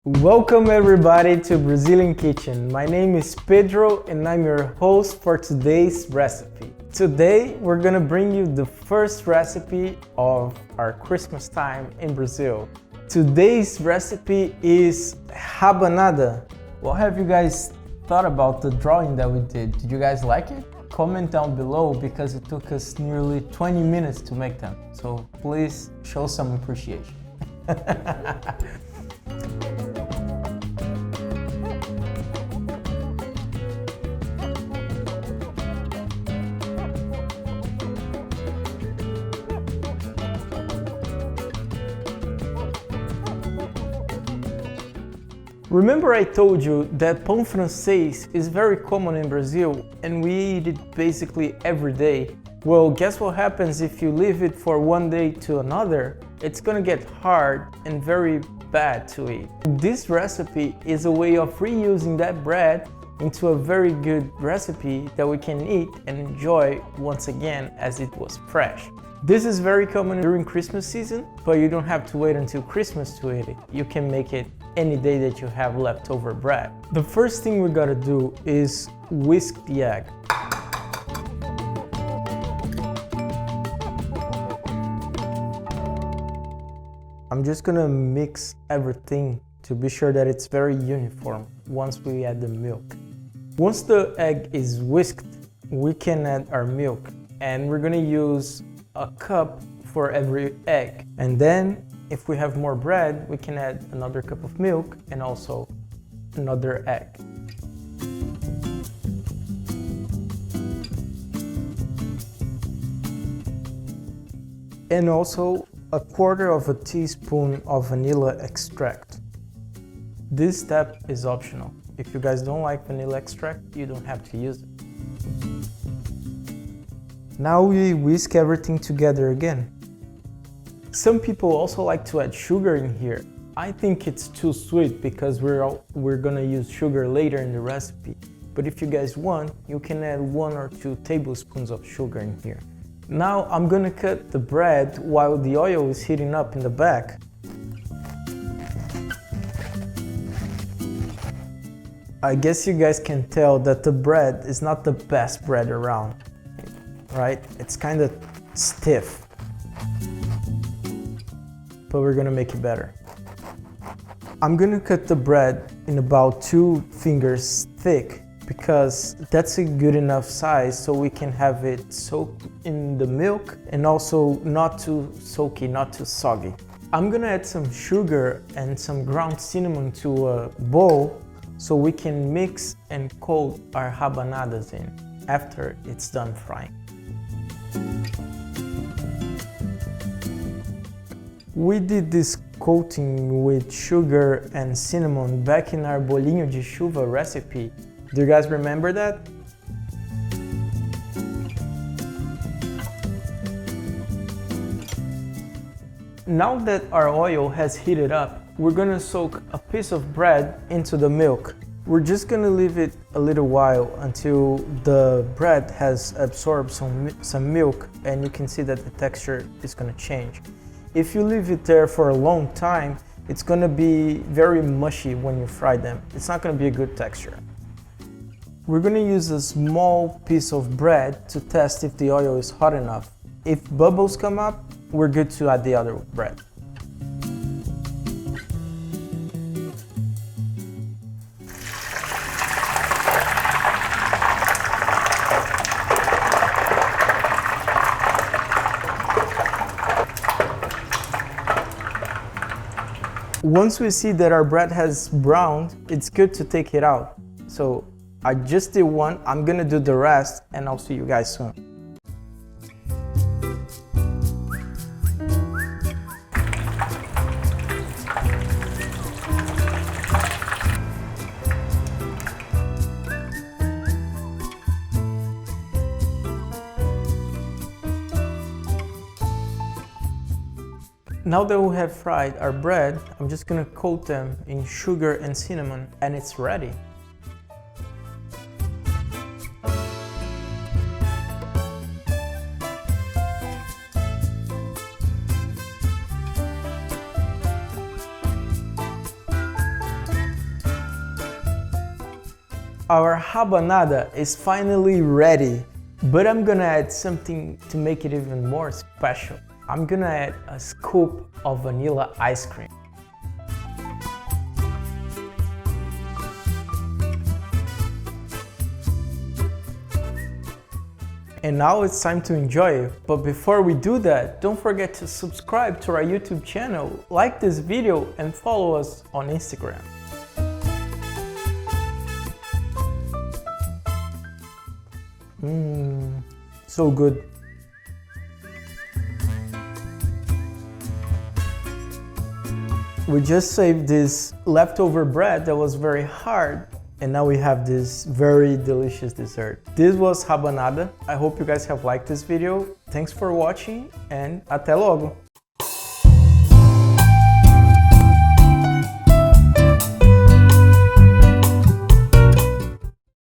Welcome everybody to Brazilian Kitchen. My name is Pedro and I'm your host for today's recipe. Today we're gonna bring you the first recipe of our Christmas time in Brazil. Today's recipe is Rabanada. What have you guys thought about the drawing that we did? Did you guys like it? Comment down below because it took us nearly 20 minutes to make them. So please show some appreciation. Remember I told you that pão francês is very common in Brazil and we eat it basically every day? Well, guess what happens if you leave it for one day to another? It's gonna get hard and very bad to eat. This recipe is a way of reusing that bread into a very good recipe that we can eat and enjoy once again as it was fresh. This is very common during Christmas season, but you don't have to wait until Christmas to eat it. You can make it any day that you have leftover bread. The first thing we gotta do is whisk the egg. I'm just gonna mix everything to be sure that it's very uniform once we add the milk. Once the egg is whisked, we can add our milk, and we're gonna use a cup for every egg. And then if we have more bread, we can add another cup of milk and also another egg. And also a quarter of a teaspoon of vanilla extract. This step is optional. If you guys don't like vanilla extract, you don't have to use it. Now we whisk everything together again. Some people also like to add sugar in here. I think it's too sweet because we're gonna use sugar later in the recipe. But if you guys want, you can add 1 or 2 tablespoons of sugar in here. Now I'm gonna cut the bread while the oil is heating up in the back. I guess you guys can tell that the bread is not the best bread around, right? It's kind of stiff. But we're gonna make it better. I'm gonna cut the bread in about 2 fingers thick because that's a good enough size so we can have it soaked in the milk and also not too soaky, not too soggy. I'm gonna add some sugar and some ground cinnamon to a bowl so we can mix and coat our rabanadas in after it's done frying. We did this coating with sugar and cinnamon back in our bolinho de chuva recipe. Do you guys remember that? Now that our oil has heated up, we're gonna soak a piece of bread into the milk. We're just gonna leave it a little while until the bread has absorbed some milk and you can see that the texture is gonna change. If you leave it there for a long time, it's gonna be very mushy when you fry them. It's not gonna be a good texture. We're gonna use a small piece of bread to test if the oil is hot enough. If bubbles come up, we're good to add the other bread. Once we see that our bread has browned, it's good to take it out. So I just did one, I'm gonna do the rest and I'll see you guys soon. Now that we have fried our bread, I'm just gonna coat them in sugar and cinnamon and it's ready. our rabanada is finally ready, but I'm gonna add something to make it even more special. I'm gonna add a scoop of vanilla ice cream. And now it's time to enjoy it. But before we do that, don't forget to subscribe to our YouTube channel, like this video, and follow us on Instagram. So good. We just saved this leftover bread that was very hard, and now we have this very delicious dessert. This was rabanada. I hope you guys have liked this video. Thanks for watching, and até logo!